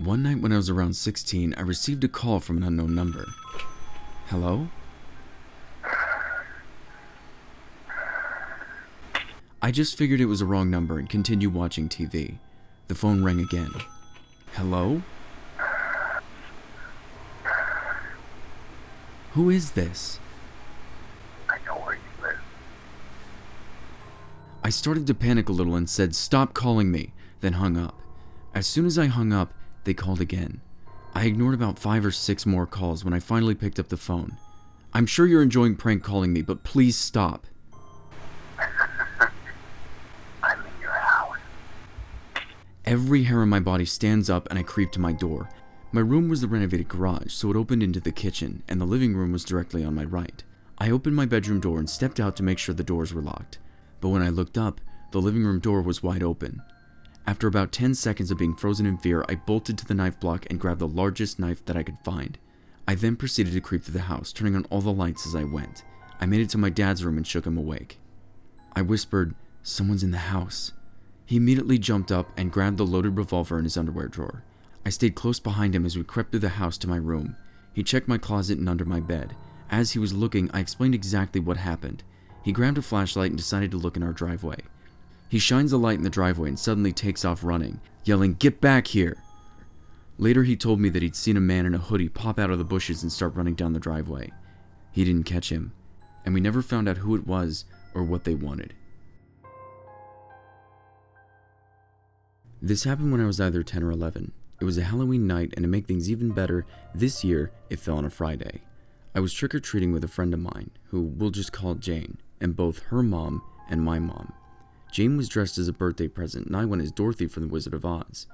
One night when I was around 16, I received a call from an unknown number. Hello? I just figured it was a wrong number and continued watching TV. The phone rang again. Hello? Who is this? I know where you live. I started to panic a little and said, "Stop calling me," then hung up. As soon as I hung up, they called again. I ignored about 5 or 6 more calls when I finally picked up the phone. "I'm sure you're enjoying prank calling me, but please stop." I'm in your house. Every hair on my body stands up and I creep to my door. My room was the renovated garage, so it opened into the kitchen, and the living room was directly on my right. I opened my bedroom door and stepped out to make sure the doors were locked. But when I looked up, the living room door was wide open. After about 10 seconds of being frozen in fear, I bolted to the knife block and grabbed the largest knife that I could find. I then proceeded to creep through the house, turning on all the lights as I went. I made it to my dad's room and shook him awake. I whispered, "Someone's in the house." He immediately jumped up and grabbed the loaded revolver in his underwear drawer. I stayed close behind him as we crept through the house to my room. He checked my closet and under my bed. As he was looking, I explained exactly what happened. He grabbed a flashlight and decided to look in our driveway. He shines a light in the driveway and suddenly takes off running, yelling, "Get back here!" Later he told me that he'd seen a man in a hoodie pop out of the bushes and start running down the driveway. He didn't catch him, and we never found out who it was or what they wanted. This happened when I was either 10 or 11. It was a Halloween night, and to make things even better, this year it fell on a Friday. I was trick-or-treating with a friend of mine, who we'll just call Jane, and both her mom and my mom. Jane was dressed as a birthday present, and I went as Dorothy from The Wizard of Oz.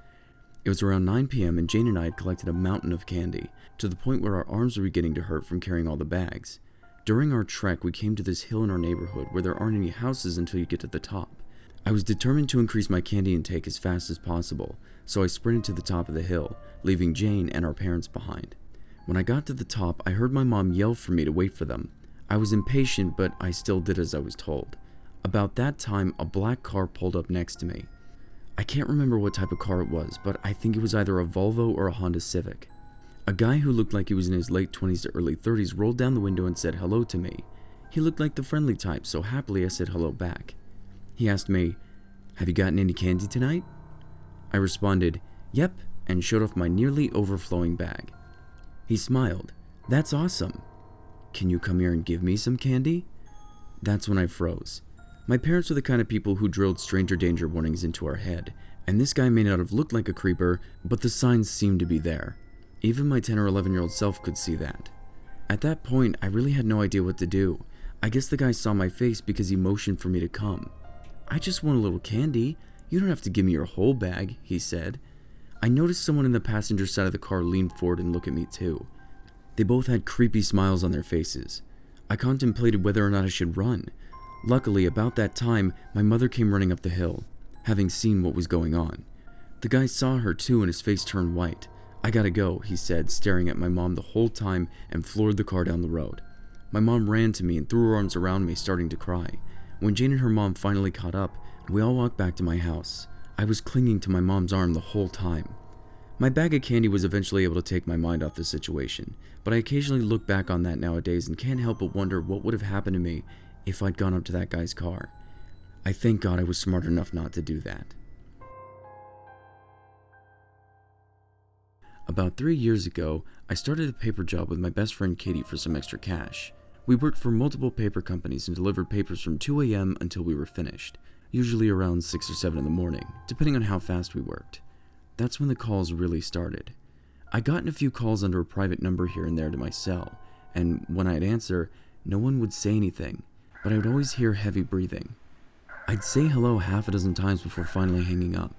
It was around 9 p.m. and Jane and I had collected a mountain of candy, to the point where our arms were beginning to hurt from carrying all the bags. During our trek, we came to this hill in our neighborhood where there aren't any houses until you get to the top. I was determined to increase my candy intake as fast as possible, so I sprinted to the top of the hill, leaving Jane and our parents behind. When I got to the top, I heard my mom yell for me to wait for them. I was impatient, but I still did as I was told. About that time, a black car pulled up next to me. I can't remember what type of car it was, but I think it was either a Volvo or a Honda Civic. A guy who looked like he was in his late 20s to early 30s rolled down the window and said hello to me. He looked like the friendly type, so happily I said hello back. He asked me, "Have you gotten any candy tonight?" I responded, "Yep," and showed off my nearly overflowing bag. He smiled. "That's awesome. Can you come here and give me some candy?" That's when I froze. My parents were the kind of people who drilled stranger danger warnings into our head, and this guy may not have looked like a creeper, but the signs seemed to be there. Even my 10 or 11-year-old self could see that. At that point, I really had no idea what to do. I guess the guy saw my face because he motioned for me to come. "I just want a little candy. You don't have to give me your whole bag," he said. I noticed someone in the passenger side of the car leaned forward and looked at me too. They both had creepy smiles on their faces. I contemplated whether or not I should run. Luckily, about that time, my mother came running up the hill, having seen what was going on. The guy saw her too and his face turned white. "I gotta go," he said, staring at my mom the whole time, and floored the car down the road. My mom ran to me and threw her arms around me, starting to cry. When Jane and her mom finally caught up, we all walked back to my house. I was clinging to my mom's arm the whole time. My bag of candy was eventually able to take my mind off the situation, but I occasionally look back on that nowadays and can't help but wonder what would have happened to me if I'd gone up to that guy's car. I thank God I was smart enough not to do that. About 3 years ago, I started a paper job with my best friend Katie for some extra cash. We worked for multiple paper companies and delivered papers from 2 a.m. until we were finished, usually around 6 or 7 in the morning, depending on how fast we worked. That's when the calls really started. I gotten a few calls under a private number here and there to my cell, and when I'd answer, no one would say anything, but I would always hear heavy breathing. I'd say hello half a dozen times before finally hanging up.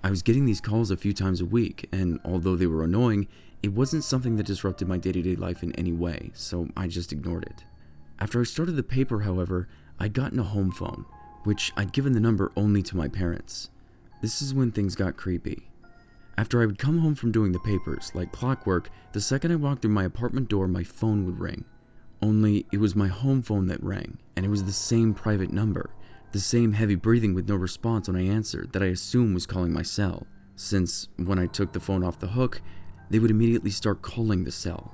I was getting these calls a few times a week, and although they were annoying, it wasn't something that disrupted my day-to-day life in any way, so I just ignored it. After I started the paper, however, I'd gotten a home phone, which I'd given the number only to my parents. This is when things got creepy. After I would come home from doing the papers, like clockwork, the second I walked through my apartment door, my phone would ring. Only it was my home phone that rang, and it was the same private number, the same heavy breathing with no response when I answered that I assumed was calling my cell. since when I took the phone off the hook, they would immediately start calling the cell.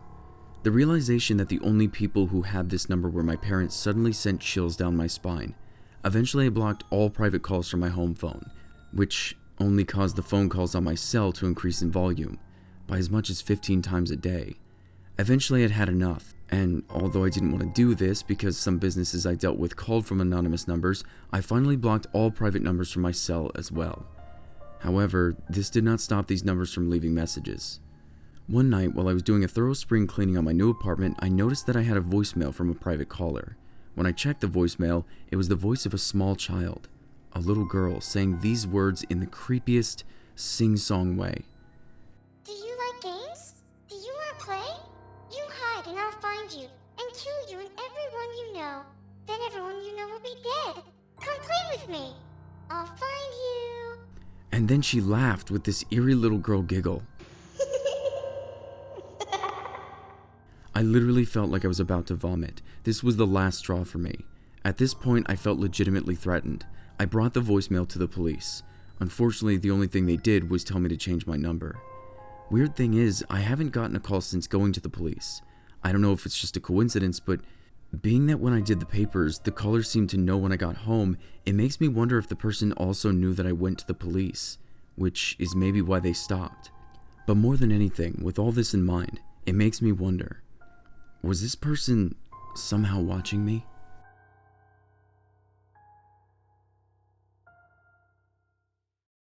The realization that the only people who had this number were my parents suddenly sent chills down my spine. Eventually I blocked all private calls from my home phone, which only caused the phone calls on my cell to increase in volume by as much as 15 times a day. Eventually I'd had enough, and although I didn't want to do this because some businesses I dealt with called from anonymous numbers, I finally blocked all private numbers from my cell as well. However, this did not stop these numbers from leaving messages. One night, while I was doing a thorough spring cleaning on my new apartment, I noticed that I had a voicemail from a private caller. When I checked the voicemail, it was the voice of a small child, a little girl, saying these words in the creepiest sing-song way. Do you like games? Do you want to play? You hide and I'll find you and kill you and everyone you know. Then everyone you know will be dead. Come play with me. I'll find you. And then she laughed with this eerie little girl giggle. I literally felt like I was about to vomit. This was the last straw for me. At this point, I felt legitimately threatened. I brought the voicemail to the police. Unfortunately, the only thing they did was tell me to change my number. Weird thing is, I haven't gotten a call since going to the police. I don't know if it's just a coincidence, but being that when I did the papers, the caller seemed to know when I got home, it makes me wonder if the person also knew that I went to the police, which is maybe why they stopped. But more than anything, with all this in mind, it makes me wonder, was this person somehow watching me?